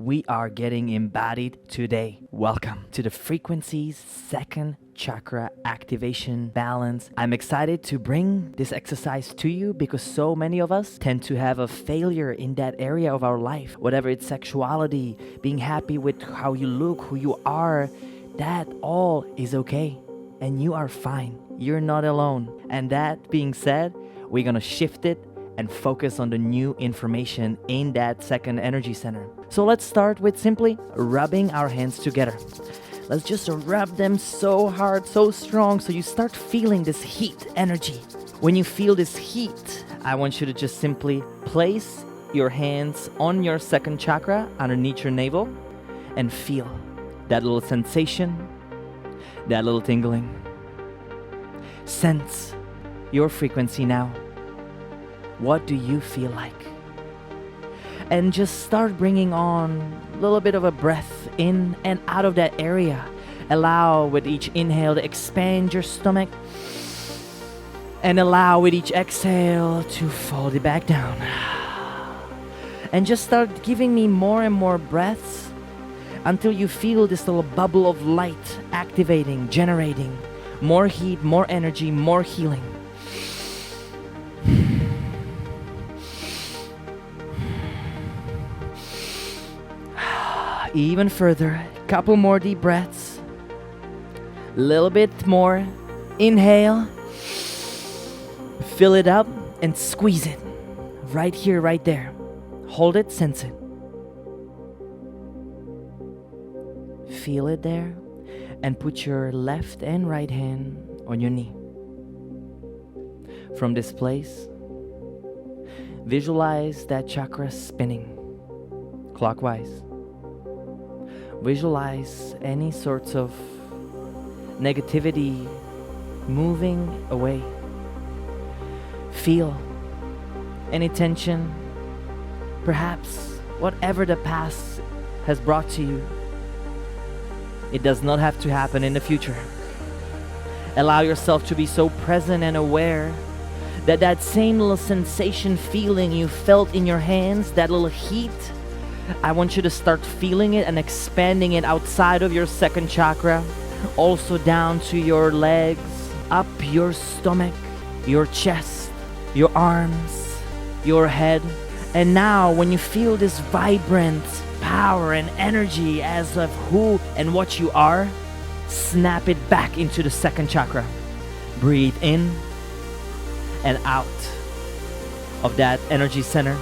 we are getting embodied today. Welcome to the frequencies second chakra activation balance. I'm excited to bring this exercise to you because so many of us tend to have a failure in that area of our life. Whatever it's sexuality, being happy with how you look, who you are, that all is okay. And you are fine. You're not alone. And that being said, we're gonna shift it and focus on the new information in that second energy center. So let's start with simply rubbing our hands together. Let's just rub them so hard, so strong, so you start feeling this heat energy. When you feel this heat, I want you to just simply place your hands on your second chakra underneath your navel and feel that little sensation, that little tingling. Sense your frequency now. What do you feel like? And just start bringing on a little bit of a breath in and out of that area. Allow with each inhale to expand your stomach, and allow with each exhale to fold it back down. And just start giving me more and more breaths until you feel this little bubble of light activating, generating more heat, more energy, more healing. Even further, couple more deep breaths. A little bit more. Inhale. Fill it up and squeeze it. Right here, right there. Hold it, sense it. Feel it there. And put your left and right hand on your knee. From this place, visualize that chakra spinning clockwise. Visualize any sorts of negativity moving away. Feel any tension, perhaps whatever the past has brought to you. It does not have to happen in the future. Allow yourself to be so present and aware that that same little sensation, feeling you felt in your hands, that little heat, I want you to start feeling it and expanding it outside of your second chakra, also down to your legs, up your stomach, your chest, your arms, your head. And now when you feel this vibrant power and energy as of who and what you are, snap it back into the second chakra. Breathe in and out of that energy center.